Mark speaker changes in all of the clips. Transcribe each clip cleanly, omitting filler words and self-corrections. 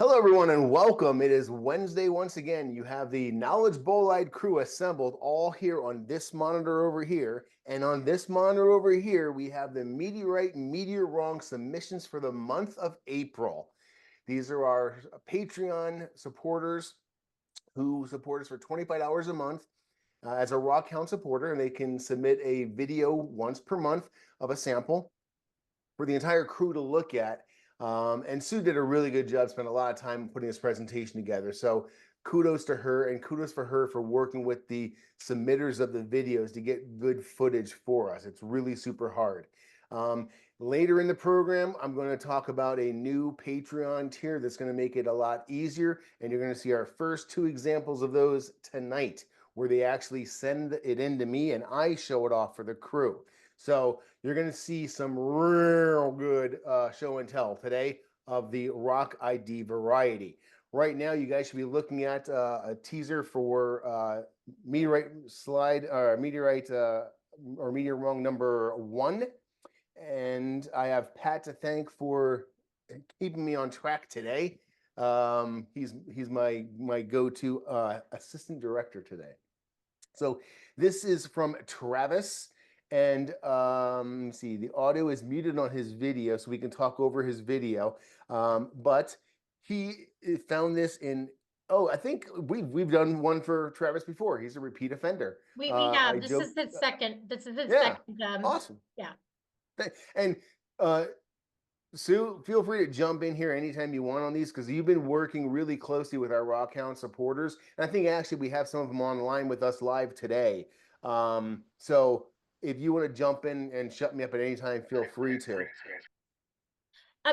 Speaker 1: Hello, everyone, and welcome. It is Wednesday once again. You have the Knowledge Bowl-Eyed crew assembled all here on this monitor over here. And on this monitor over here, we have the Meteorite and MeteorWRONG submissions for the month of April. These are our Patreon supporters who support us for $25 a month as a Rockhound supporter, and they can submit a video once per month of a sample for the entire crew to look at. And Sue did a really good job, spent a lot of time putting this presentation together. So kudos to her, and kudos for her for working with the submitters of the videos to get good footage for us. It's really super hard. Later in the program, I'm going to talk about a new Patreon tier that's going to make it a lot easier. And you're going to see our first two examples of those tonight, where they actually send it in to me and I show it off for the crew. So you're going to see some real good show and tell today of the Rock ID variety. Right now, you guys should be looking at a teaser for Meteorite slide or Meteorite or MeteorWRONG number 1. And I have Pat to thank for keeping me on track today. He's my go-to assistant director today. So this is from Travis. And let me see, the audio is muted on his video, so we can talk over his video. But he found this in, I think we've done one for Travis before. He's a repeat offender.
Speaker 2: We have. This is his second. This is his second.
Speaker 1: Awesome.
Speaker 2: Yeah.
Speaker 1: And Sue, feel free to jump in here anytime you want on these, because you've been working really closely with our Rockhound supporters. And I think actually we have some of them online with us live today. So if you want to jump in and shut me up at any time, feel free to.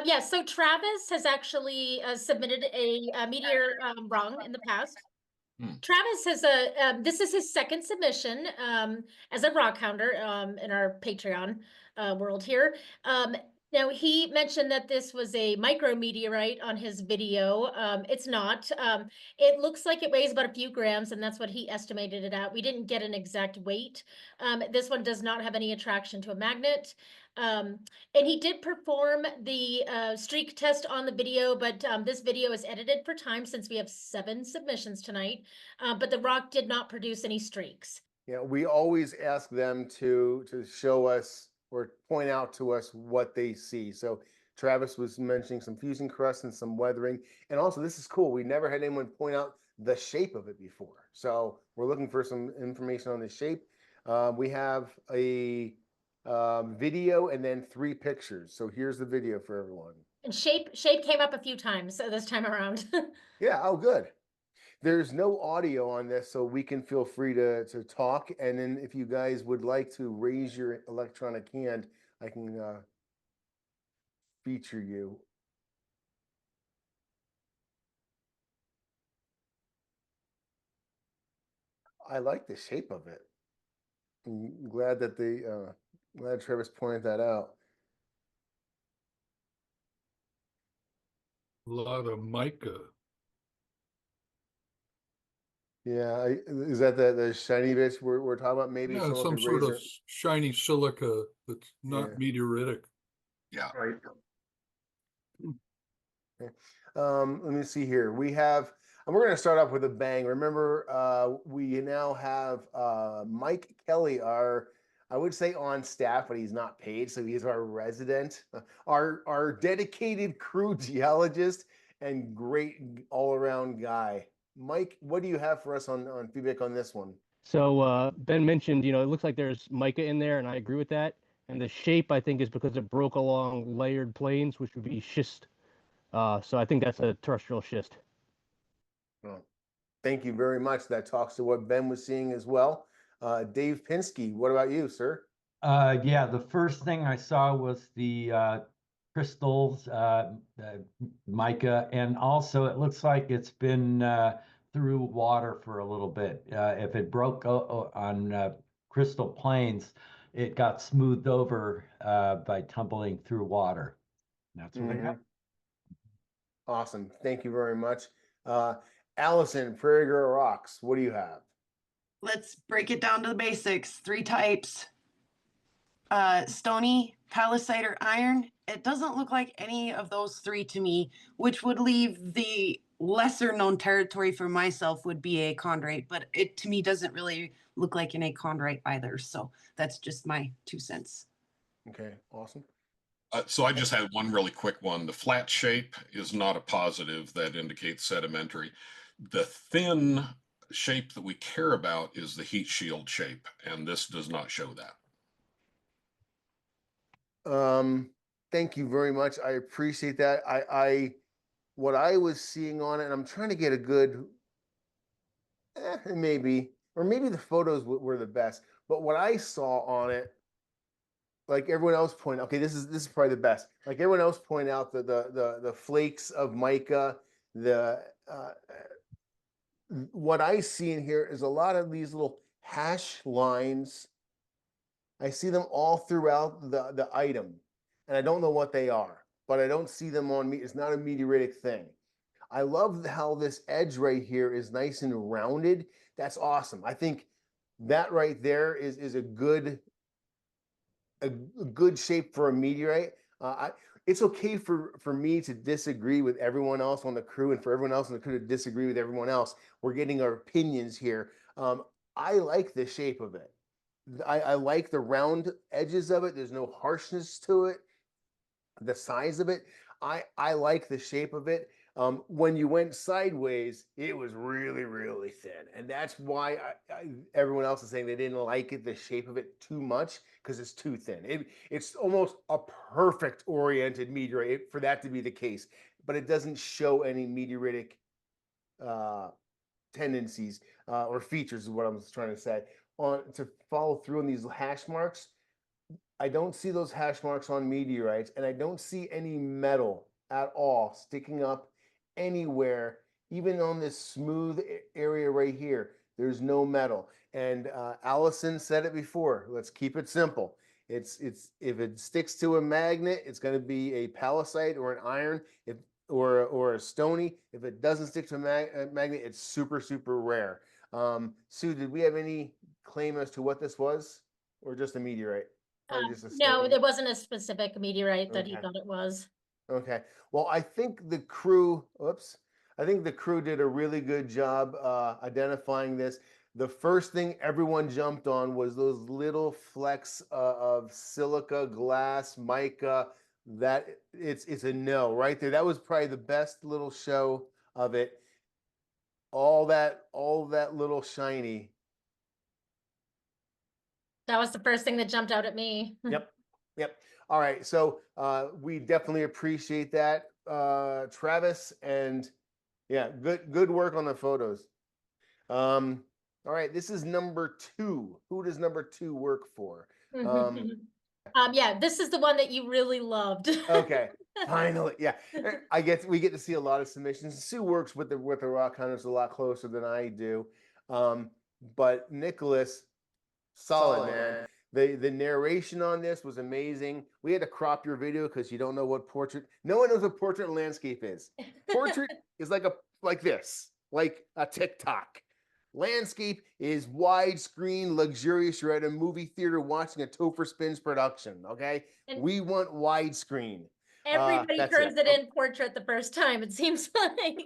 Speaker 2: Yeah, so Travis has actually submitted a MeteorWRONG in the past. Travis has this is his second submission as a Rockhounder in our Patreon world here. Now, he mentioned that this was a micrometeorite on his video. It's not. It looks like it weighs about a few grams, and that's what he estimated it at. We didn't get an exact weight. This one does not have any attraction to a magnet. And he did perform the streak test on the video, but this video is edited for time since we have 7 submissions tonight. But the rock did not produce any streaks.
Speaker 1: Yeah, we always ask them to show us or point out to us what they see. So Travis was mentioning some fusing crust and some weathering. And also, this is cool. We never had anyone point out the shape of it before. So we're looking for some information on the shape. We have a video and then 3 pictures. So here's the video for everyone.
Speaker 2: And shape came up a few times this time around.
Speaker 1: Yeah, oh, good. There's no audio on this, so we can feel free to talk. And then if you guys would like to raise your electronic hand, I can feature you. I like the shape of it. I'm glad that glad Travis pointed that out.
Speaker 3: A lot of mica.
Speaker 1: Yeah, is that the shiny bits we're talking about? Maybe
Speaker 3: Yeah, some sort of shiny silica that's not meteoritic.
Speaker 1: Yeah. Right. Okay. Let me see here. We have, and we're going to start off with a bang. Remember, we now have Mike Kelly, I would say on staff, but he's not paid, so he's our resident, our dedicated crew geologist and great all-around guy. Mike, what do you have for us on feedback on this one?
Speaker 4: So Ben mentioned, it looks like there's mica in there, and I agree with that. And the shape, I think, is because it broke along layered planes, which would be schist. So I think that's a terrestrial schist.
Speaker 1: Well, thank you very much. That talks to what Ben was seeing as well. Dave Pinsky, what about you, sir?
Speaker 5: Yeah, the first thing I saw was the crystals, mica, and also it looks like it's been through water for a little bit. If it broke on crystal plains, it got smoothed over by tumbling through water. That's what I got.
Speaker 1: Awesome. Thank you very much. Allison, Prairie Girl Rocks, what do you have?
Speaker 6: Let's break it down to the basics. 3 types. stony, palisade, or iron. It doesn't look like any of those three to me, which would leave the lesser known territory for myself would be a chondrite, but it to me doesn't really look like an achondrite either. So that's just my 2 cents.
Speaker 1: Okay, awesome.
Speaker 7: So I just had one really quick one. The flat shape is not a positive that indicates sedimentary. The thin shape that we care about is the heat shield shape, and this does not show that.
Speaker 1: Thank you very much. I appreciate that. What I was seeing on it, and I'm trying to get a good, maybe the photos were the best, but what I saw on it, like everyone else pointed, okay, this is probably the best. Like everyone else pointed out the flakes of mica, what I see in here is a lot of these little hash lines. I see them all throughout the item, and I don't know what they are, but I don't see them on me. It's not a meteoritic thing. I love how this edge right here is nice and rounded. That's awesome. I think that right there is a good shape for a meteorite. It's okay for me to disagree with everyone else on the crew and for everyone else on the crew to disagree with everyone else. We're getting our opinions here. I like the shape of it. I like the round edges of it. There's no harshness to it. The size of it, I like the shape of it. When you went sideways, it was really, really thin. And that's why everyone else is saying they didn't like it, the shape of it too much, because it's too thin. It's almost a perfect oriented meteorite for that to be the case, but it doesn't show any meteoritic tendencies or features is what I'm trying to say. To follow through on these hash marks, I don't see those hash marks on meteorites, and I don't see any metal at all sticking up anywhere, even on this smooth area right here. There's no metal. And Allison said it before. Let's keep it simple. It's if it sticks to a magnet, it's going to be a palisade or an iron, or a stony. If it doesn't stick to a magnet, it's super, super rare. Sue, did we have any claim as to what this was, or just a meteorite?
Speaker 2: No, there wasn't a specific meteorite that he thought it was.
Speaker 1: Okay. Well, I think the crew did a really good job identifying this. The first thing everyone jumped on was those little flecks of silica, glass, mica. That it's a no right there. That was probably the best little show of it. All that little shiny.
Speaker 2: That was the first thing that jumped out at me.
Speaker 1: Yep. All right. So we definitely appreciate that, Travis, and yeah, good work on the photos. All right. This is number 2. Who does number 2 work for?
Speaker 2: Yeah, this is the one that you really loved.
Speaker 1: Okay. Finally. Yeah. We get to see a lot of submissions. Sue works with the Rockhounders a lot closer than I do. But Nicholas, solid man. The narration on this was amazing. We had to crop your video because you don't know what portrait. No one knows what portrait and landscape is. Portrait is like this, like a TikTok. Landscape is widescreen, luxurious. You're at a movie theater watching a Topher Spins production. Okay, and we want widescreen.
Speaker 2: Everybody turns it in portrait the first time, it seems like.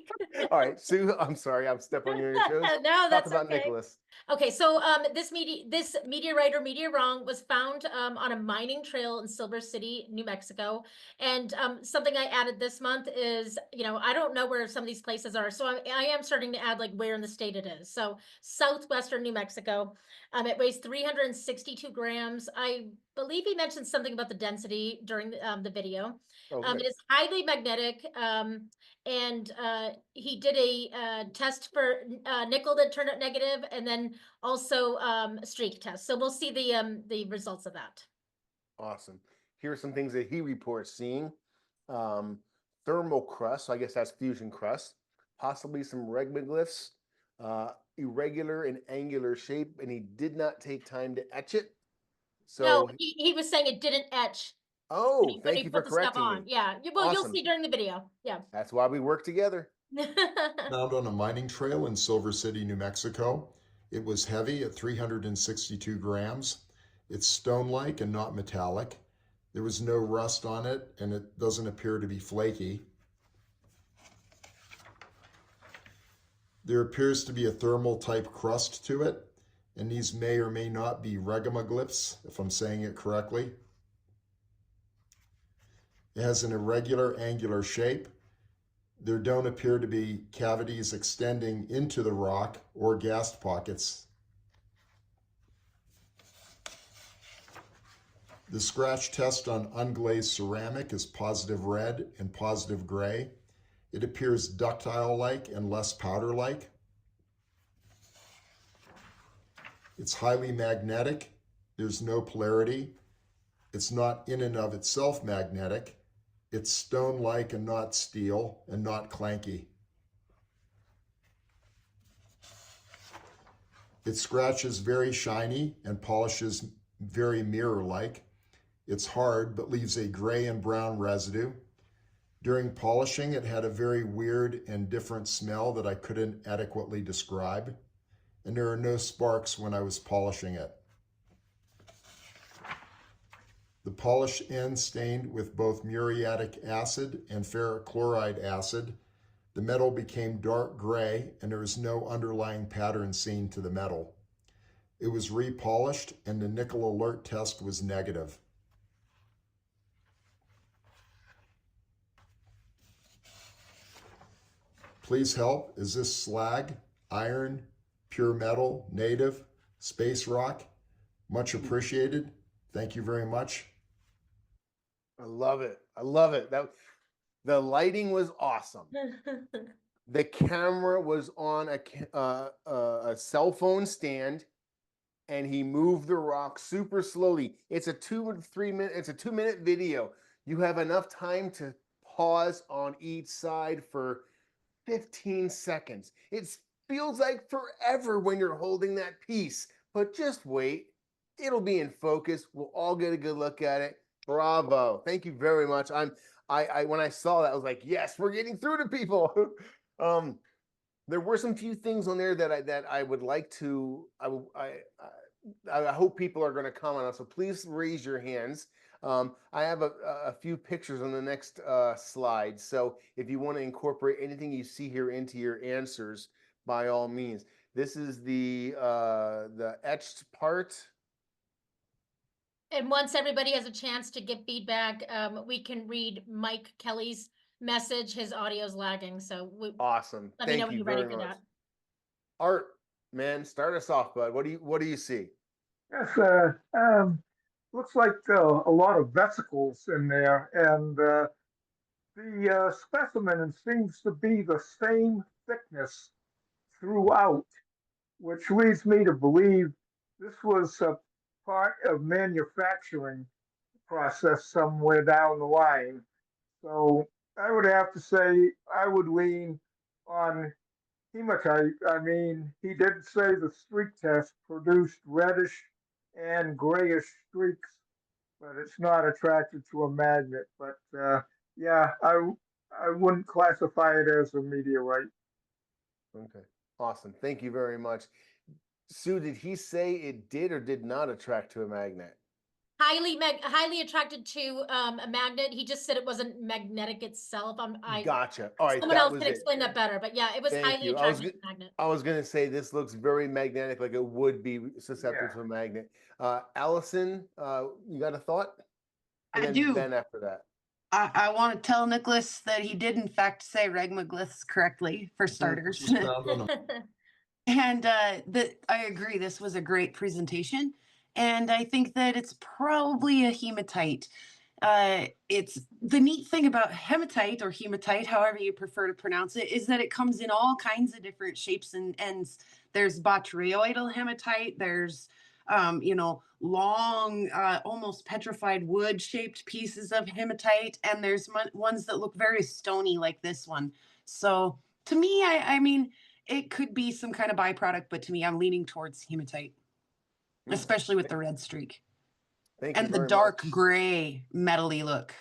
Speaker 1: All right, Sue, I'm sorry, I'm stepping on your toes.
Speaker 2: No, that's
Speaker 1: Talk about
Speaker 2: okay.
Speaker 1: Nicholas.
Speaker 2: Okay, so this meteorite or MeteorWRONG was found on a mining trail in Silver City, New Mexico. And something I added this month is, I don't know where some of these places are. So I am starting to add like where in the state it is. So southwestern New Mexico. It weighs 362 grams. I believe he mentioned something about the density during the video. It is highly magnetic, and he did a test for nickel that turned out negative, and then also a streak test. So we'll see the results of that.
Speaker 1: Awesome. Here are some things that he reports seeing. Thermal crust, so I guess that's fusion crust, possibly some regmaglyphs, irregular and angular shape, and he did not take time to etch it. So
Speaker 2: no, he was saying it didn't etch.
Speaker 1: Oh, thank you for correcting me.
Speaker 2: Yeah, well,
Speaker 1: awesome.
Speaker 2: You'll see during the video. Yeah.
Speaker 1: That's why we work together.
Speaker 8: Found on a mining trail in Silver City, New Mexico. It was heavy at 362 grams. It's stone-like and not metallic. There was no rust on it, and it doesn't appear to be flaky. There appears to be a thermal type crust to it, and these may or may not be regomaglyphs, if I'm saying it correctly. It has an irregular angular shape. There don't appear to be cavities extending into the rock or gas pockets. The scratch test on unglazed ceramic is positive red and positive gray. It appears ductile-like and less powder-like. It's highly magnetic. There's no polarity. It's not in and of itself magnetic. It's stone-like and not steel and not clanky. It scratches very shiny and polishes very mirror-like. It's hard but leaves a gray and brown residue. During polishing, it had a very weird and different smell that I couldn't adequately describe. And there are no sparks when I was polishing it. The polish end stained with both muriatic acid and ferric chloride acid. The metal became dark gray and there was no underlying pattern seen to the metal. It was repolished and the nickel alert test was negative. Please help. Is this slag, iron, pure metal, native, space rock? Much appreciated. Thank you very much.
Speaker 1: I love it. I love it. The lighting was awesome. The camera was on a cell phone stand, and he moved the rock super slowly. It's a 2-minute video. You have enough time to pause on each side for 15 seconds. It feels like forever when you're holding that piece, but just wait. It'll be in focus. We'll all get a good look at it. Bravo. Thank you very much. I when I saw that, I was like, yes, we're getting through to people. There were some few things on there that I would like to, I hope people are going to comment on. So please raise your hands. I have a few pictures on the next slide. So if you want to incorporate anything you see here into your answers, by all means. This is the etched part.
Speaker 2: And once everybody has a chance to give feedback, we can read Mike Kelly's message. His audio's lagging, so
Speaker 1: Awesome.
Speaker 2: Let me know
Speaker 1: Thank
Speaker 2: when
Speaker 1: you
Speaker 2: you're ready
Speaker 1: very
Speaker 2: for
Speaker 1: much.
Speaker 2: that.
Speaker 1: Art, man, start us off, bud. What do you see?
Speaker 9: Yes, looks like a lot of vesicles in there, and the specimen seems to be the same thickness throughout, which leads me to believe this was a part of manufacturing process somewhere down the line. So I would have to say I would lean on hematite. I mean, he did say the streak test produced reddish and grayish streaks, but it's not attracted to a magnet. But yeah, I wouldn't classify it as a meteorite.
Speaker 1: Okay, awesome. Thank you very much. Sue, did he say it did or did not attract to a magnet?
Speaker 2: Highly attracted to a magnet. He just said it wasn't magnetic itself.
Speaker 1: Gotcha. All right,
Speaker 2: someone
Speaker 1: that
Speaker 2: else
Speaker 1: was
Speaker 2: can
Speaker 1: it.
Speaker 2: explain that better, but yeah, it was
Speaker 1: Thank
Speaker 2: highly
Speaker 1: you.
Speaker 2: attracted to magnet.
Speaker 1: I was gonna say this looks very magnetic, like it would be susceptible
Speaker 9: Yeah.
Speaker 1: to a magnet. Allison, you got a thought? And
Speaker 6: I
Speaker 1: then
Speaker 6: do.
Speaker 1: Ben after that.
Speaker 6: I want to tell Nicholas that he did in fact say regmaglyphs correctly for starters.
Speaker 8: Found on a
Speaker 6: And I agree, this was a great presentation. And I think that it's probably a hematite. It's the neat thing about hematite or hematite, however you prefer to pronounce it, is that it comes in all kinds of different shapes and ends. There's botryoidal hematite, there's long, almost petrified wood shaped pieces of hematite, and there's ones that look very stony like this one. So to me, I mean, it could be some kind of byproduct, but to me, I'm leaning towards hematite, especially with the red streak
Speaker 1: Thank you
Speaker 6: and the
Speaker 1: very
Speaker 6: dark
Speaker 1: much.
Speaker 6: gray metally look.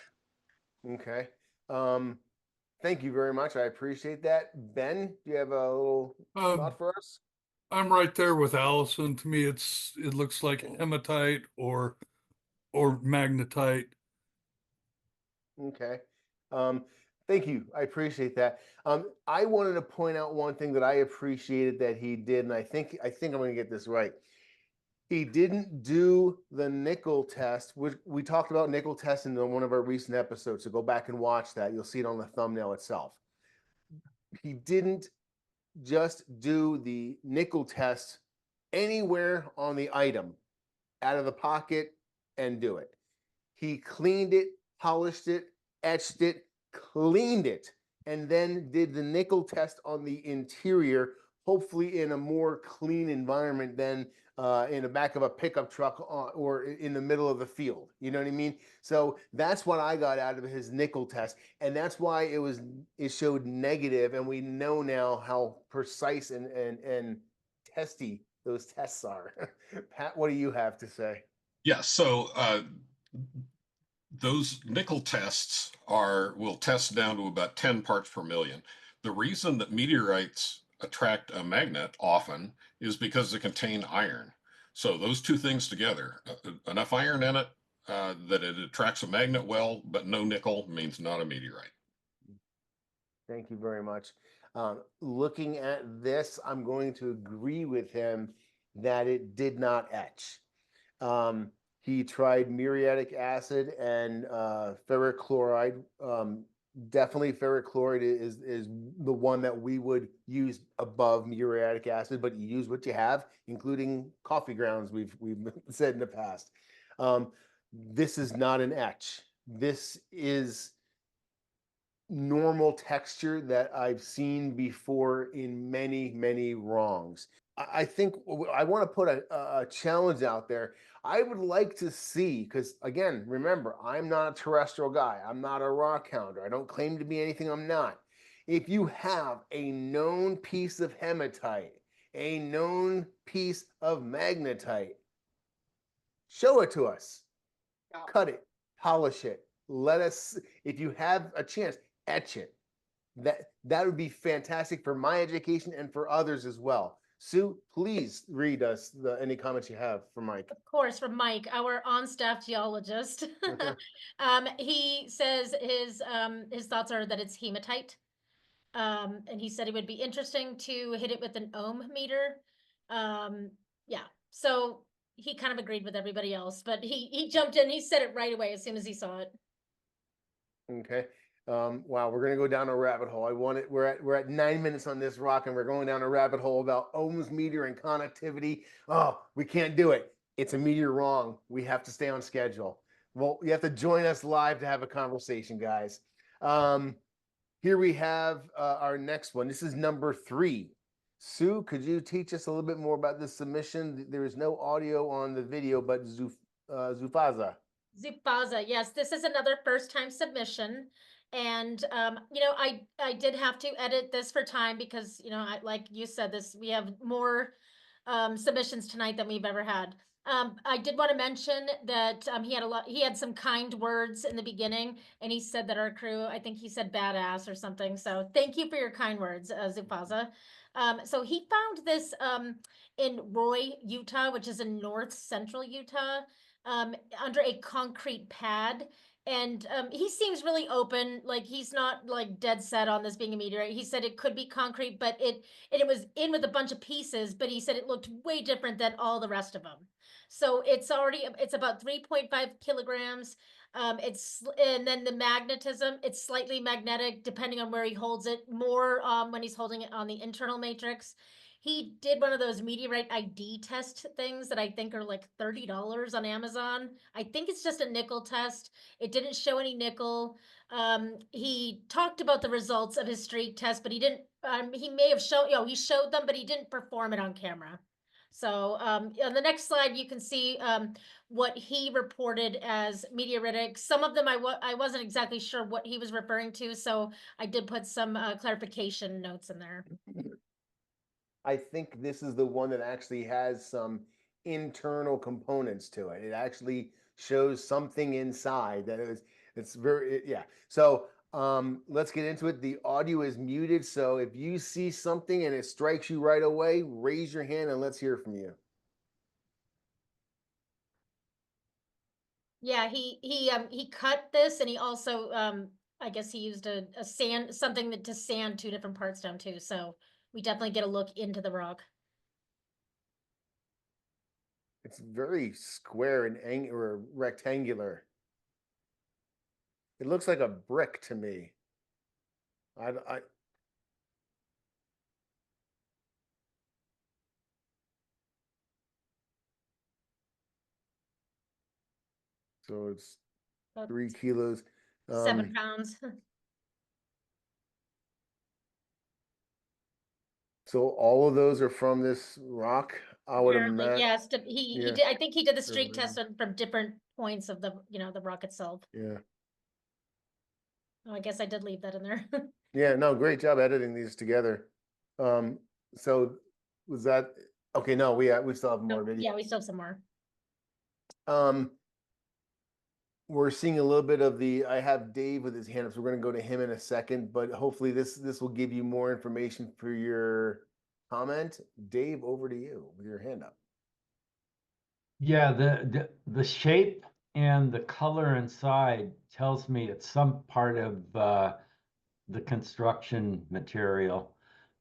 Speaker 1: Okay. Thank you very much. I appreciate that. Ben, do you have a little thought for us?
Speaker 3: I'm right there with Allison. To me, it looks like hematite or magnetite.
Speaker 1: Okay. Thank you. I appreciate that. I wanted to point out one thing that I appreciated that he did, and I think I'm going to get this right. He didn't do the nickel test. We talked about nickel test in one of our recent episodes, so go back and watch that. You'll see it on the thumbnail itself. He didn't just do the nickel test anywhere on the item, out of the pocket, and do it. He cleaned it, polished it, etched it, cleaned it, and then did the nickel test on the interior, hopefully in a more clean environment than in the back of a pickup truck or in the middle of the field. You know what I mean? So that's what I got out of his nickel test, and that's why it showed negative, and we know now how precise and testy those tests are. Pat, what do you have to say?
Speaker 7: Yeah, so those nickel tests will test down to about 10 parts per million. The reason that meteorites attract a magnet often is because they contain iron. So those two things together, enough iron in it that it attracts a magnet well, but no nickel means not a meteorite.
Speaker 1: Thank you very much. Looking at this, I'm going to agree with him that it did not etch. He tried muriatic acid and ferric chloride. Definitely ferric chloride is the one that we would use above muriatic acid, but you use what you have, including coffee grounds, we've said in the past. This is not an etch. This is normal texture that I've seen before in many, many wrongs. I think I want to put a challenge out there. I would like to see, because again, remember, I'm not a terrestrial guy. I'm not a Rockounder. I don't claim to be anything I'm not. If you have a known piece of hematite, a known piece of magnetite, show it to us. Cut it, polish it. Let us, if you have a chance, etch it. That would be fantastic for my education and for others as well. Sue, please read us any comments you have for Mike.
Speaker 2: Of course, from Mike, our on-staff geologist. He says his thoughts are that it's hematite. And he said it would be interesting to hit it with an ohm meter. Yeah, so he kind of agreed with everybody else, but he jumped in. He said it right away as soon as he saw it.
Speaker 1: Okay. Wow, we're gonna go down a rabbit hole. We're at 9 minutes on this rock, and we're going down a rabbit hole about ohms meter and connectivity. Oh, we can't do it. It's a meteor wrong. We have to stay on schedule. Well, you have to join us live to have a conversation, guys. Here we have our next one. This is number 3. Sue, could you teach us a little bit more about this submission? There is no audio on the video, but Zufaza.
Speaker 2: Zufaza, yes, this is another first-time submission. And, I did have to edit this for time because, like you said, we have more submissions tonight than we've ever had. I did want to mention that he had some kind words in the beginning, and he said that our crew, I think he said badass or something. So thank you for your kind words, Zufaza. So he found this in Roy, Utah, which is in north central Utah, under a concrete pad. And he seems really open, like he's not like dead set on this being a meteorite. He said it could be concrete, but it was in with a bunch of pieces, but he said it looked way different than all the rest of them. So it's about 3.5 kilograms. And then the magnetism, it's slightly magnetic depending on where he holds it, more when he's holding it on the internal matrix. He did one of those meteorite ID test things that I think are like $30 on Amazon. I think it's just a nickel test. It didn't show any nickel. He talked about the results of his street test, but he didn't, he may have shown, he showed them, but he didn't perform it on camera. So on the next slide, you can see what he reported as meteoritic. Some of them I wasn't exactly sure what he was referring to, so I did put some clarification notes in there.
Speaker 1: I think this is the one that actually has some internal components to it. It actually shows something inside that it's very, yeah. So Let's get into it. The audio is muted, so if you see something and it strikes you right away, raise your hand and let's hear from you.
Speaker 2: Yeah, he cut this, and he also I guess he used a sand, something to sand two different parts down too. So we definitely get a look into the rock.
Speaker 1: It's very square and or rectangular. It looks like a brick to me. So it's
Speaker 2: About
Speaker 1: 3 kilos.
Speaker 2: 7 pounds.
Speaker 1: So all of those are from this rock. I would
Speaker 2: Apparently,
Speaker 1: imagine.
Speaker 2: yes. He
Speaker 1: yeah.
Speaker 2: did. I think he did the
Speaker 1: Sure,
Speaker 2: streak
Speaker 1: whatever.
Speaker 2: test from different points of the the rock itself.
Speaker 1: Yeah.
Speaker 2: Oh, I guess I did leave that in there.
Speaker 1: Yeah. No, great job editing these together. So was that okay? No, we still have more
Speaker 2: Nope,
Speaker 1: video.
Speaker 2: yeah, we still have some more.
Speaker 1: We're seeing a little bit of I have Dave with his hand up, so we're going to go to him in a second, but hopefully this will give you more information for your comment. Dave, over to you with your hand up.
Speaker 5: Yeah, the shape and the color inside tells me it's some part of the construction material.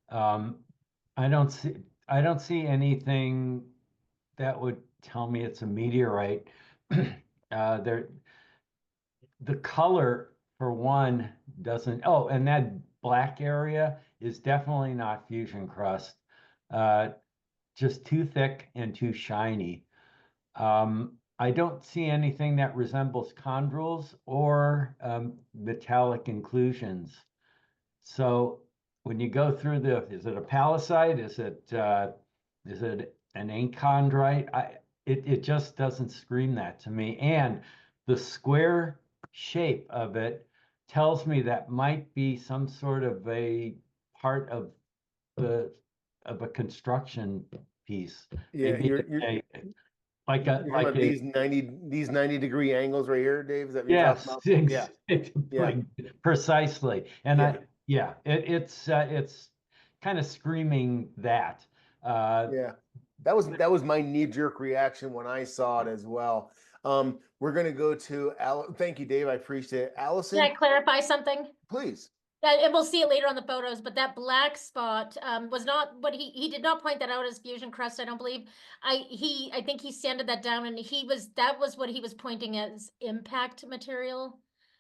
Speaker 5: I don't see anything that would tell me it's a meteorite. The color for one doesn't. Oh, and that black area is definitely not fusion crust. Just too thick and too shiny. I don't see anything that resembles chondrules or metallic inclusions. So when you go through is it a palisade? Is it an achondrite? It just doesn't scream that to me. And the square shape of it tells me that might be some sort of a part of a construction piece.
Speaker 1: Yeah,
Speaker 5: Maybe
Speaker 1: these 90-degree angles right here, Dave. Is that what you're
Speaker 5: yes,
Speaker 1: talking about? Yeah.
Speaker 5: Precisely. And
Speaker 1: Yeah.
Speaker 5: it's kind of screaming that.
Speaker 1: Yeah, that was my knee-jerk reaction when I saw it as well. We're gonna go to Thank you, Dave. I appreciate it. Allison,
Speaker 2: Can I clarify something?
Speaker 1: please.
Speaker 2: And we'll see it later on the photos, but that black spot was not what he did not point that out as fusion crust, I don't believe. I think he sanded that down, and that was what he was pointing as impact material.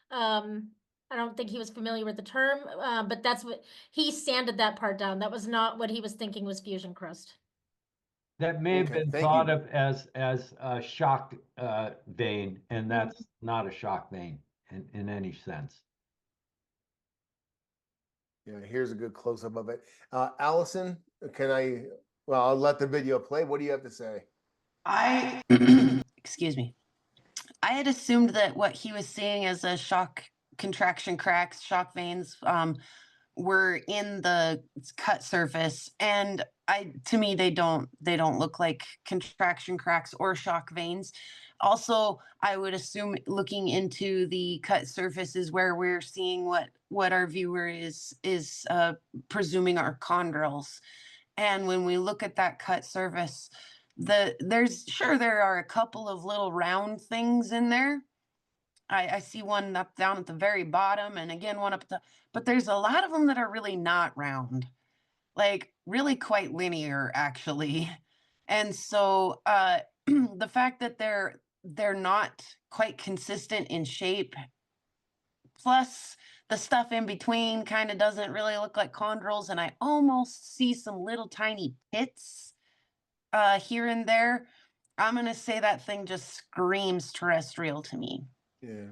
Speaker 2: I don't think he was familiar with the term, but that's what he sanded that part down. That was not what he was thinking was fusion crust.
Speaker 5: That may have been thought of as a shock vein, and that's not a shock vein in any sense.
Speaker 1: Yeah, here's a good close-up of it. Allison, well, I'll let the video play. What do you have to say?
Speaker 6: Excuse me. I had assumed that what he was seeing as a shock contraction cracks, shock veins, were in the cut surface, and to me they don't look like contraction cracks or shock veins. Also, I would assume looking into the cut surface is where we're seeing what our viewer is presuming are chondrules. And when we look at that cut surface, there are a couple of little round things in there. I see one down at the very bottom, and again one up but there's a lot of them that are really not round, like really quite linear actually. And so the fact that they're not quite consistent in shape, plus the stuff in between kind of doesn't really look like chondrules, and I almost see some little tiny pits here and there. I'm gonna say that thing just screams terrestrial to me.
Speaker 1: Yeah.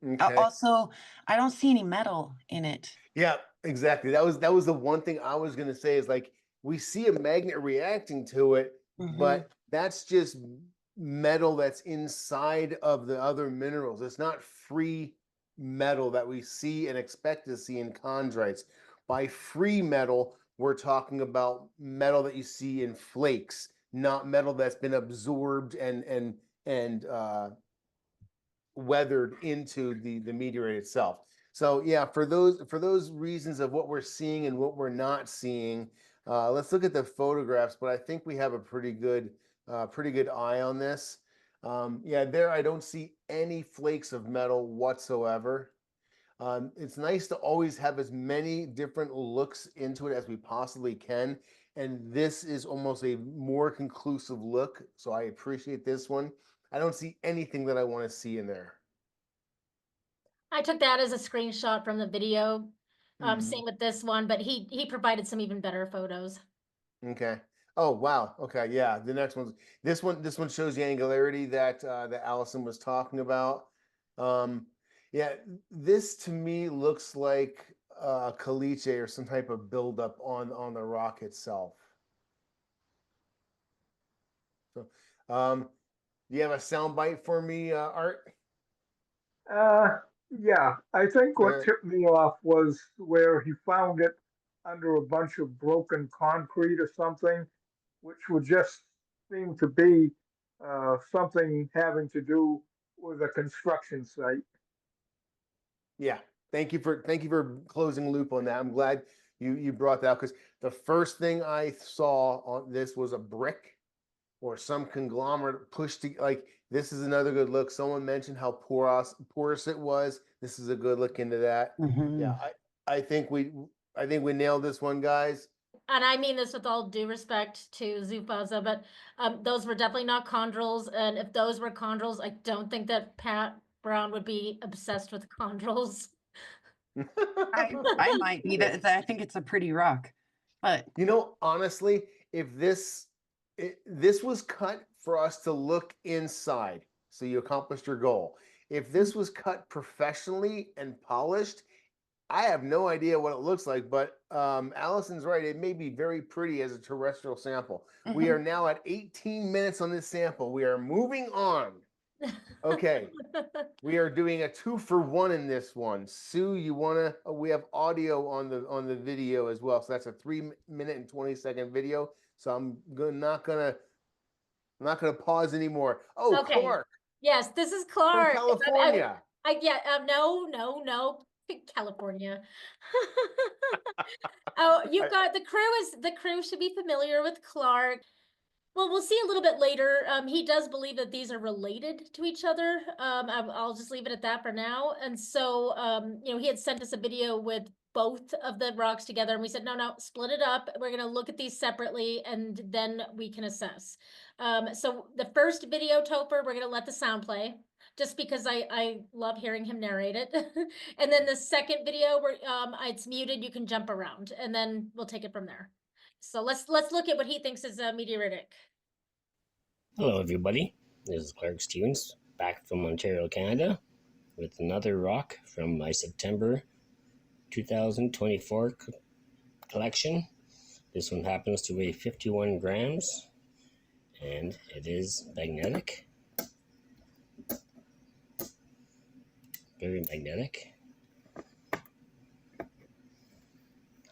Speaker 1: Okay.
Speaker 6: Also, I don't see any metal in it.
Speaker 1: Yeah, exactly. That was the one thing I was gonna say is like we see a magnet reacting to it, but that's just metal that's inside of the other minerals. It's not free metal that we see and expect to see in chondrites. By free metal, we're talking about metal that you see in flakes, not metal that's been absorbed and weathered into the meteorite itself. So yeah, for those reasons of what we're seeing and what we're not seeing, let's look at the photographs. But I think we have a pretty good eye on this. Yeah, there I don't see any flakes of metal whatsoever. It's nice to always have as many different looks into it as we possibly can. And this is almost a more conclusive look. So I appreciate this one. I don't see anything that I want to see in there.
Speaker 2: I took that as a screenshot from the video.
Speaker 1: Mhm.
Speaker 2: Same with this one, but he provided some even better photos.
Speaker 1: Okay. Oh wow. Okay. Yeah. The next one's this one shows the angularity that that Allison was talking about. Yeah. This to me looks like caliche or some type of buildup on the rock itself. So, do you have a sound bite for me, Art?
Speaker 9: Yeah, I think what
Speaker 1: Uh,
Speaker 9: tipped me off was where he found it under a bunch of broken concrete or something, which would just seem to be something having to do with a construction site.
Speaker 1: Yeah. Thank you for closing loop on that. I'm glad you brought that up because the first thing I saw on this was a brick or some conglomerate pushed to like this is another good look. Someone mentioned how porous it was. This is a good look into that.
Speaker 6: Mhm.
Speaker 1: Yeah, I think we nailed this one, guys.
Speaker 2: And I mean this with all due respect to Zufaza, but those were definitely not chondrules. And if those were chondrules, I don't think that Pat Brown would be obsessed with chondrules.
Speaker 6: I might be that. I think it's a pretty rock, but
Speaker 1: You know, honestly, if this was cut for us to look inside, so you accomplished your goal. If this was cut professionally and polished, I have no idea what it looks like, but Allison's right. It may be very pretty as a terrestrial sample. We are now at 18 minutes on this sample. We are moving on. Okay. We are doing a 2-for-1 in this one. Sue, you wanna? We have audio on the video as well, so that's a 3-minute and 20-second video. So not gonna pause anymore. Oh,
Speaker 2: Okay.
Speaker 1: Clark
Speaker 2: Yes, this is
Speaker 1: from
Speaker 2: Clark.
Speaker 1: California.
Speaker 2: No, California. Oh, you've got the crew should be familiar with Clark. Well, we'll see a little bit later. He does believe that these are related to each other. I'll just leave it at that for now. And so, he had sent us a video with both of the rocks together, and we said, no, split it up. We're going to look at these separately, and then we can assess. So the first video, Topher, we're going to let the sound play, just because I love hearing him narrate it. And then the second video, where it's muted, you can jump around, and then we'll take it from there. So let's look at what he thinks is meteoritic.
Speaker 10: Hello, everybody. This is Clark Stevens, back from Ontario, Canada, with another rock from my September 2024 collection. This one happens to weigh 51 grams, and it is magnetic. Very magnetic.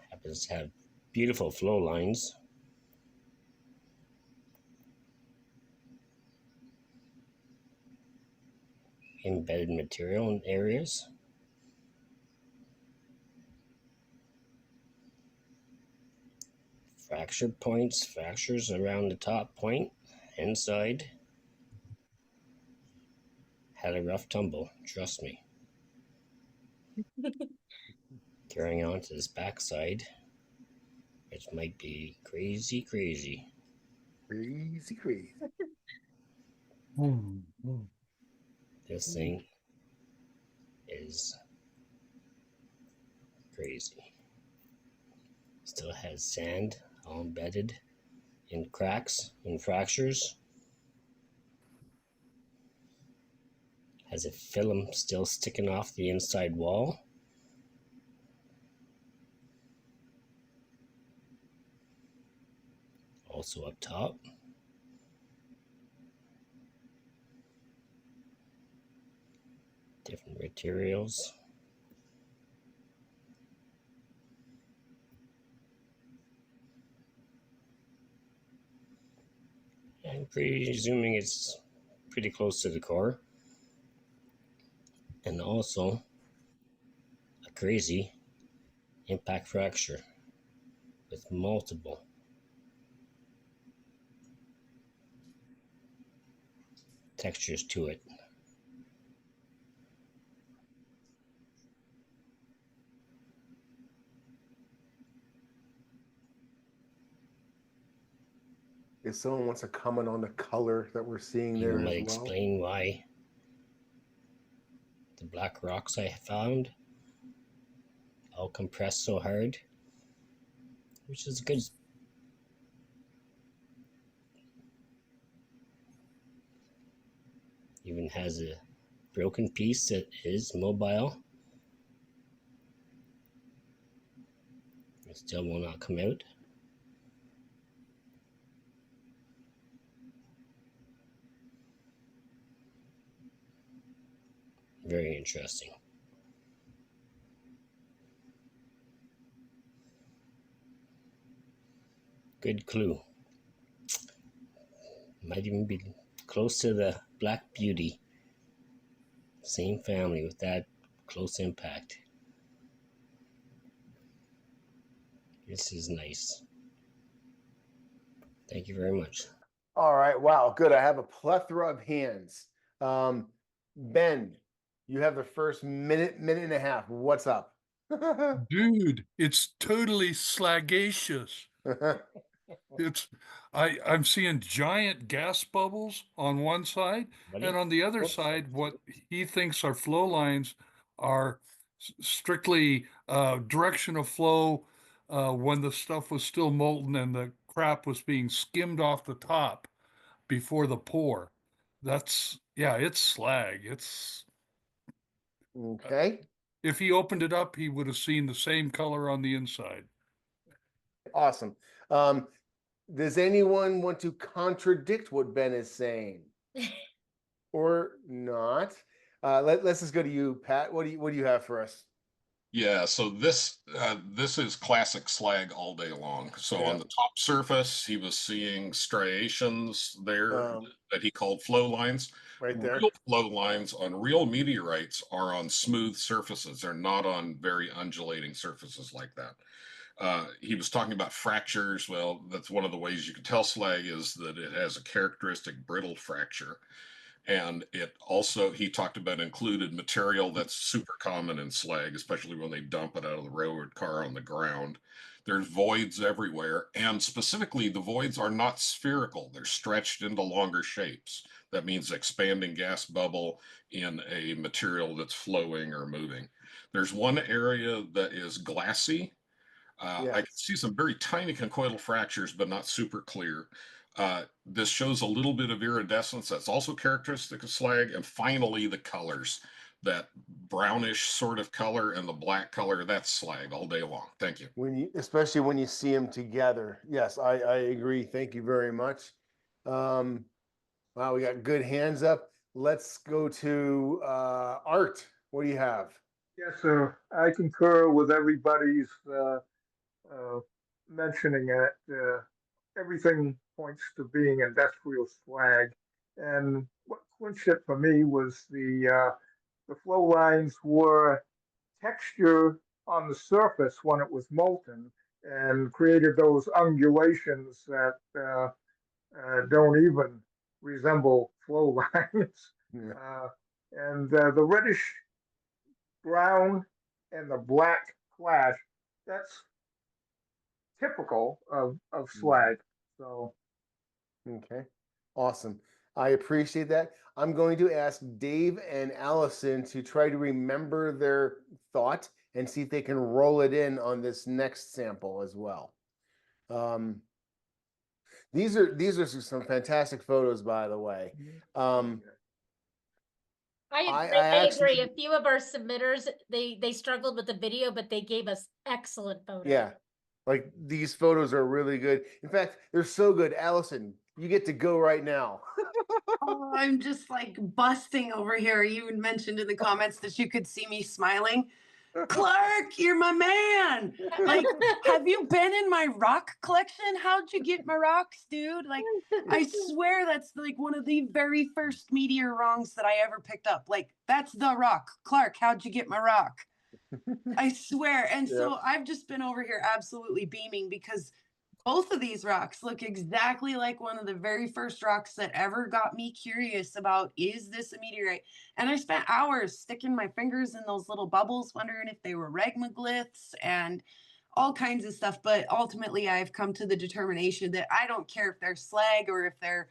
Speaker 10: Happens to have beautiful flow lines. Embedded material in areas. Fracture points, fractures around the top point, inside. Had a rough tumble, trust me. Carrying on to this backside, which might be crazy.
Speaker 1: Crazy.
Speaker 10: This thing is crazy. Still has sand all embedded in cracks and fractures. Has a film still sticking off the inside wall. Also up top. Different materials. I'm presuming it's pretty close to the core. And also crazy impact fracture with multiple textures to it.
Speaker 1: If someone wants to comment on the color that we're seeing
Speaker 10: You
Speaker 1: there
Speaker 10: might
Speaker 1: as well.
Speaker 10: explain why the black rocks I found all compressed so hard, which is good. Even has a broken piece that is mobile. It still will not come out. Very interesting. Good clue. Might even be close to the Black Beauty. Same family with that close impact. This is nice. Thank you very much.
Speaker 1: All right. Wow. Good. I have a plethora of hands. Ben, you have the first minute and a half. What's up?
Speaker 3: Dude, it's totally slagacious. I'm seeing giant gas bubbles on one side,
Speaker 10: Buddy?
Speaker 3: and on the other side, what he thinks are flow lines are strictly direction of flow when the stuff was still molten and the crap was being skimmed off the top before the pour. It's slag. It's
Speaker 1: Okay.
Speaker 3: if he opened it up, he would have seen the same color on the inside.
Speaker 1: Awesome. Does anyone want to contradict what Ben is saying? Or not? Let's just go to you, Pat. What do you have for us?
Speaker 7: Yeah, so this is classic slag all day long. So on the top surface, he was seeing striations there that he called flow lines.
Speaker 1: Right there.
Speaker 7: Real flow lines on real meteorites are on smooth surfaces. They're not on very undulating surfaces like that. He was talking about fractures. Well, that's one of the ways you can tell slag is that it has a characteristic brittle fracture. And it also, he talked about included material that's super common in slag, especially when they dump it out of the railroad car on the ground. There's voids everywhere. And specifically, the voids are not spherical. They're stretched into longer shapes. That means expanding gas bubble in a material that's flowing or moving. There's one area that is glassy. I can see some very tiny conchoidal fractures, but not super clear. This shows a little bit of iridescence that's also characteristic of slag. And finally, the colors, that brownish sort of color and the black color, that's slag all day long. Thank you.
Speaker 1: Especially when you see them together. Yes, I agree. Thank you very much. Wow, we got good hands up. Let's go to Art. What do you have?
Speaker 9: Yes, sir. I concur with everybody's mentioning it. Everything points to being industrial slag. And what clinched it for me was the flow lines were texture on the surface when it was molten and created those undulations that don't even resemble flow lines. And the reddish brown and the black flash, that's typical of slag. So,
Speaker 1: okay, awesome. I appreciate that. I'm going to ask Dave and Allison to try to remember their thought and see if they can roll it in on this next sample as well. These are some fantastic photos, by the way.
Speaker 2: I agree. A few of our submitters, they struggled with the video, but they gave us excellent photos.
Speaker 1: Yeah, like these photos are really good. In fact, they're so good. Allison, you get to go right now.
Speaker 6: Oh, I'm just like busting over here. You mentioned in the comments that you could see me smiling. Clark, you're my man. Like, have you been in my rock collection? How'd you get my rocks, dude? Like, I swear that's like one of the very first MeteorWRONGs that I ever picked up. Like, that's the rock. Clark, how'd you get my rock? I swear. And
Speaker 1: Yep.
Speaker 6: so I've just been over here absolutely beaming because both of these rocks look exactly like one of the very first rocks that ever got me curious about, is this a meteorite? And I spent hours sticking my fingers in those little bubbles, wondering if they were regmaglyphs and all kinds of stuff. But ultimately, I've come to the determination that I don't care if they're slag or if they're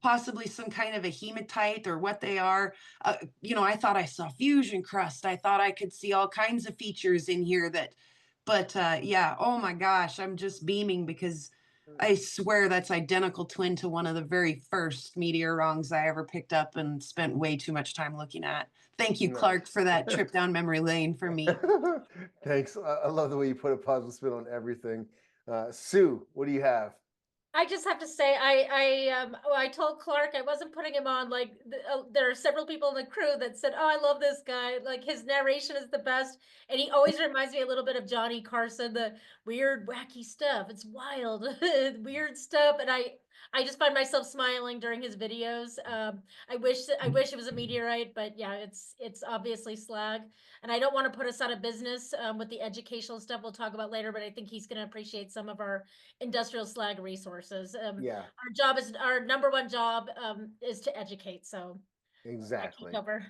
Speaker 6: possibly some kind of a hematite or what they are. You know, I thought I saw fusion crust. I thought I could see all kinds of features in here that, but yeah, oh my gosh, I'm just beaming because I swear that's identical twin to one of the very first MeteorWRONGs I ever picked up and spent way too much time looking at. Thank you,
Speaker 1: Nice.
Speaker 6: Clark, for that trip down memory lane for me.
Speaker 1: Thanks. I love the way you put a positive spin on everything. Sue, what do you have?
Speaker 2: I just have to say, I told Clark I wasn't putting him on. Like, there are several people in the crew that said, "Oh, I love this guy. Like, his narration is the best, and he always reminds me a little bit of Johnny Carson, the weird, wacky stuff. It's wild, weird stuff." And I just find myself smiling during his videos. I wish it was a meteorite, but yeah, it's obviously slag. And I don't want to put us out of business with the educational stuff we'll talk about later, but I think he's going to appreciate some of our industrial slag resources.
Speaker 1: Yeah,
Speaker 2: Our number one job is to educate. So
Speaker 1: exactly.
Speaker 2: cover.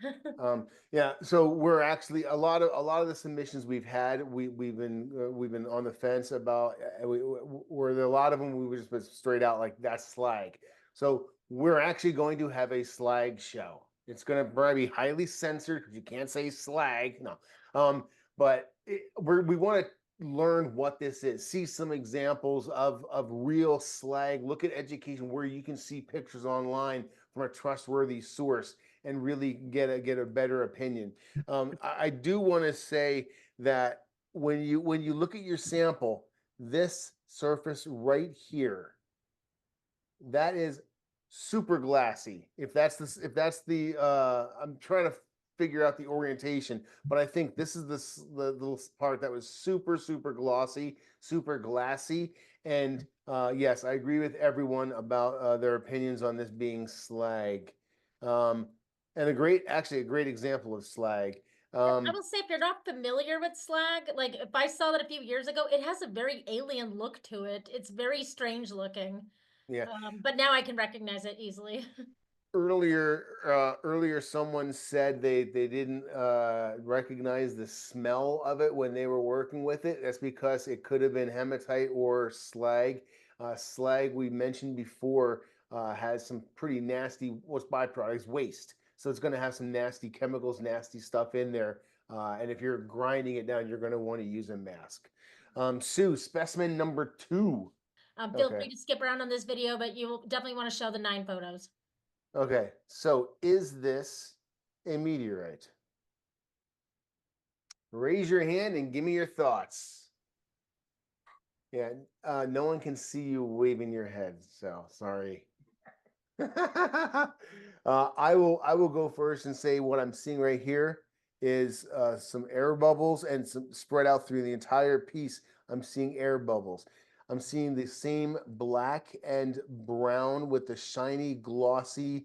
Speaker 1: Yeah, so we're actually a lot of the submissions we've had, we've been on the fence about. Where there a lot of them we were just straight out like that's slag. So we're actually going to have a slag show. It's going to probably be highly censored because you can't say slag. No, but we want to learn what this is, see some examples of real slag, look at education where you can see pictures online from a trustworthy source and really get a better opinion. I do want to say that when you look at your sample, this surface right here, that is super glassy. If that's the I'm trying to figure out the orientation, but I think this is the little part that was super glossy, super glassy. And yes, I agree with everyone about their opinions on this being slag. And actually a great example of slag.
Speaker 2: I will say, if you're not familiar with slag, like if I saw that a few years ago, it has a very alien look to it. It's very strange looking.
Speaker 1: Yeah.
Speaker 2: But now I can recognize it easily.
Speaker 1: Earlier someone said they didn't recognize the smell of it when they were working with it. That's because it could have been hematite or slag. Slag, we mentioned before, has some pretty nasty byproducts, waste. So it's going to have some nasty chemicals, nasty stuff in there. And if you're grinding it down, you're going to want to use a mask. Sue, specimen number 2.
Speaker 2: Feel free to skip around on this video, but you will definitely want to show the 9 photos.
Speaker 1: Okay, so is this a meteorite? Raise your hand and give me your thoughts. Yeah, no one can see you waving your head, so sorry. I will go first and say what I'm seeing right here is some air bubbles and some spread out through the entire piece. I'm seeing air bubbles. I'm seeing the same black and brown with the shiny, glossy,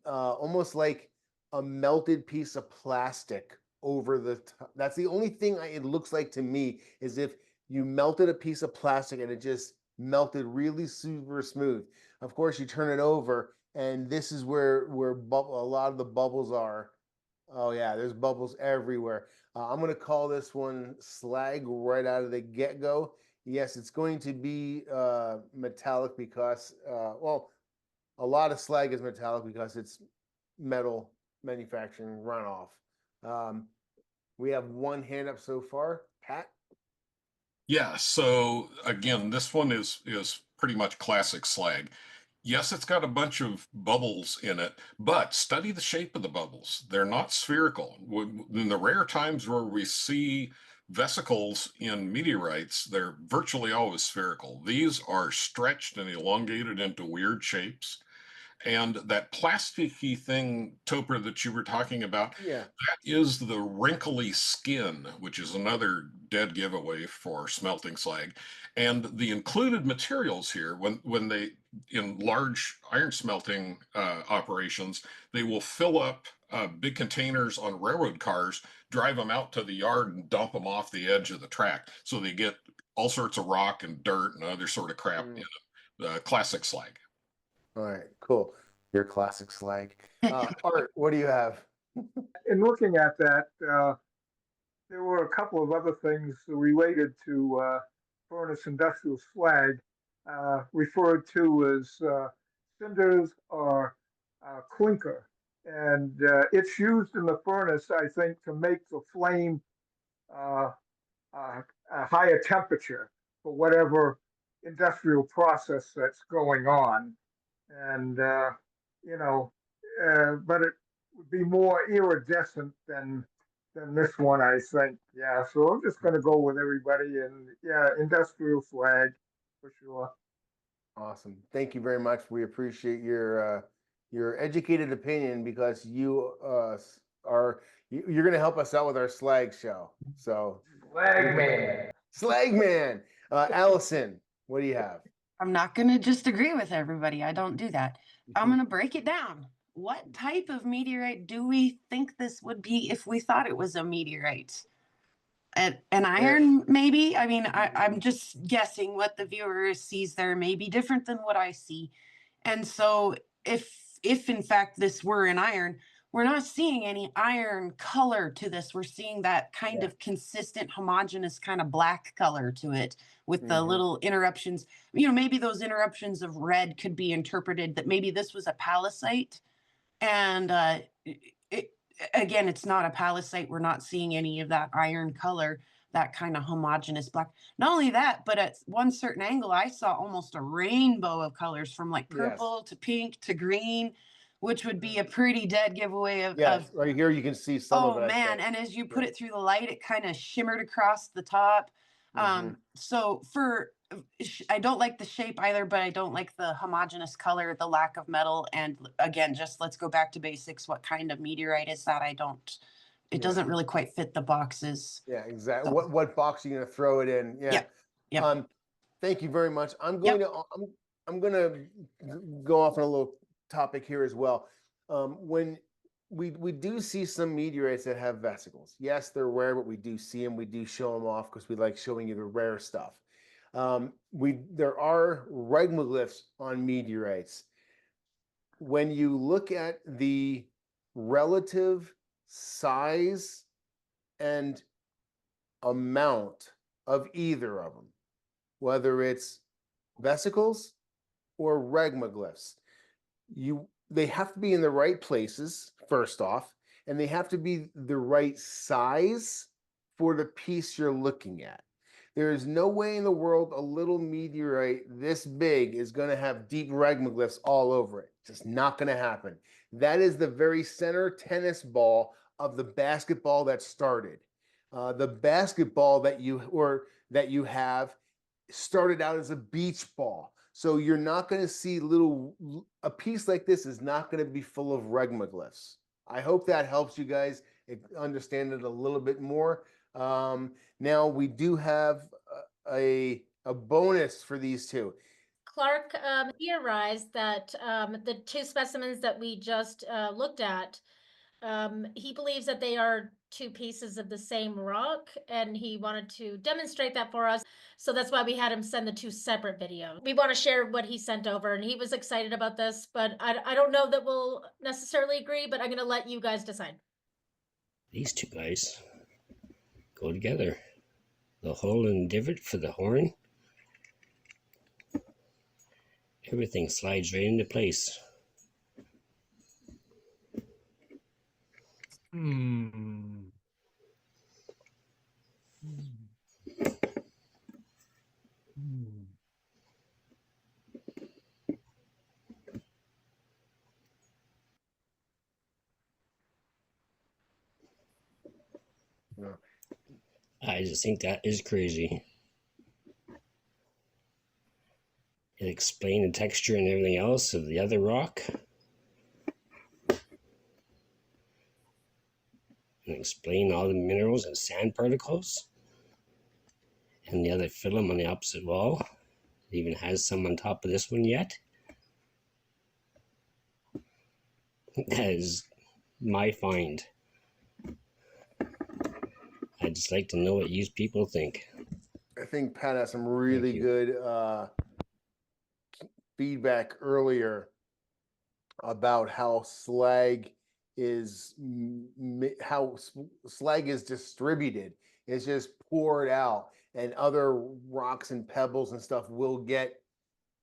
Speaker 1: almost like a melted piece of plastic over the top. That's the only thing it looks like to me, is if you melted a piece of plastic and it just melted really super smooth. Of course, you turn it over, and this is where a lot of the bubbles are. Oh yeah, there's bubbles everywhere. I'm going to call this one slag right out of the get-go. Yes, it's going to be metallic because, well, a lot of slag is metallic because it's metal manufacturing runoff. We have one hand up so far. Pat?
Speaker 7: Yeah, so again, this one is pretty much classic slag. Yes, it's got a bunch of bubbles in it, but study the shape of the bubbles. They're not spherical. In the rare times where we see vesicles in meteorites, they're virtually always spherical. These are stretched and elongated into weird shapes. And that plasticky thing, Topher, that you were talking about,
Speaker 1: Yeah.
Speaker 7: that is the wrinkly skin, which is another dead giveaway for smelting slag. And the included materials here, when they, in large iron smelting operations, they will fill up big containers on railroad cars, drive them out to the yard and dump them off the edge of the track. So they get all sorts of rock and dirt and other sort of crap in them. Classic slag.
Speaker 1: All right, cool. Your classic slag. Art, what do you have?
Speaker 9: In looking at that, there were a couple of other things related to furnace industrial slag, referred to as cinders or clinker. And it's used in the furnace, I think, to make the flame a higher temperature for whatever industrial process that's going on. And, but it would be more iridescent than this one, I think. Yeah, so I'm just going to go with everybody, and yeah, industrial slag for sure.
Speaker 1: Awesome. Thank you very much. We appreciate your educated opinion, because you you're going to help us out with our slag show. So slag man. Allison, what do you have?
Speaker 6: I'm not going to just agree with everybody. I don't do that. I'm going to break it down. What type of meteorite do we think this would be if we thought it was a meteorite? An iron, maybe? I mean, I'm just guessing what the viewer sees there may be different than what I see. And so if in fact this were an iron, we're not seeing any iron color to this. We're seeing that kind of consistent, homogeneous kind of black color to it with the little interruptions. Maybe those interruptions of red could be interpreted that maybe this was a palisite. And again, it's not a palisite. We're not seeing any of that iron color, that kind of homogeneous black. Not only that, but at one certain angle, I saw almost a rainbow of colors from like purple to pink to green, which would be a pretty dead giveaway of
Speaker 1: right here you can see some of it.
Speaker 6: Oh man, and as you put it through the light, it kind of shimmered across the top. So I don't like the shape either, but I don't like the homogeneous color, the lack of metal, and again, just let's go back to basics. What kind of meteorite is that? It doesn't really quite fit the boxes.
Speaker 1: Yeah, exactly. So, what box are you going to throw it in? Yeah. Thank you very much. I'm going to go off on a little topic here as well. When we do see some meteorites that have vesicles. Yes, they're rare, but we do see them. We do show them off because we like showing you the rare stuff. There are regmaglyphs on meteorites. When you look at the relative size and amount of either of them, whether it's vesicles or regmaglyphs, they have to be in the right places, first off, and they have to be the right size for the piece you're looking at. There is no way in the world a little meteorite this big is going to have deep regmaglyphs all over it. It's just not going to happen. That is the very center tennis ball of the basketball that started. The basketball that you have started out as a beach ball. So you're not going to see a piece like this is not going to be full of regmaglyphs. I hope that helps you guys understand it a little bit more. Now we do have a bonus for these two.
Speaker 2: Clark theorized that the two specimens that we just looked at, he believes that they are two pieces of the same rock, and he wanted to demonstrate that for us. So that's why we had him send the two separate videos. We want to share what he sent over, and he was excited about this, but I don't know that we'll necessarily agree, but I'm going to let you guys decide.
Speaker 10: These two guys go together. The hole and divot for the horn. Everything slides right into place. I just think that is crazy. And explain the texture and everything else of the other rock. And explain all the minerals and sand particles. And the other film on the opposite wall. It even has some on top of this one yet. That is my find. I'd just like to know what you people think.
Speaker 1: I think Pat has some really
Speaker 10: you.
Speaker 1: good feedback earlier about how slag is slag is distributed. It's just poured out, and other rocks and pebbles and stuff will get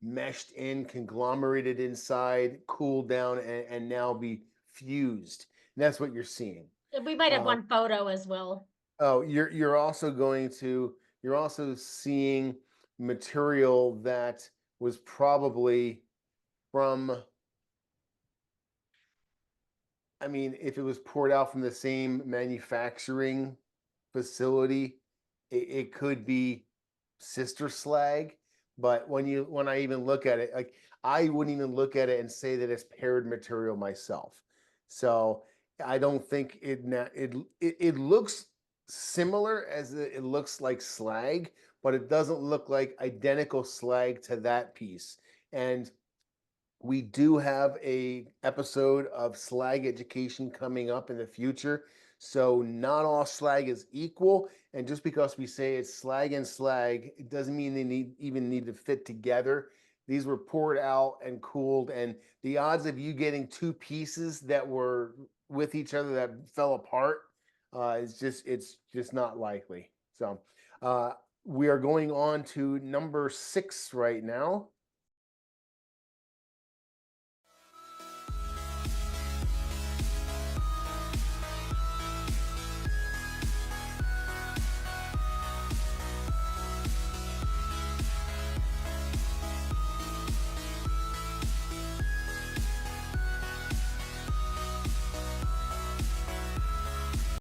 Speaker 1: meshed in, conglomerated inside, cooled down, and now be fused. And that's what you're seeing.
Speaker 2: We might have one photo as well.
Speaker 1: Oh, you're also seeing material that was probably from, I mean, if it was poured out from the same manufacturing facility, it could be sister slag. But when I even look at it, like, I wouldn't even look at it and say that it's paired material myself. So I don't think it looks similar as it looks like slag, but it doesn't look like identical slag to that piece. And we do have a episode of slag education coming up in the future. So not all slag is equal, and just because we say it's slag and slag, it doesn't mean they need to fit together. These were poured out and cooled, and the odds of you getting two pieces that were with each other that fell apart, it's just not likely. So we are going on to number 6 right now.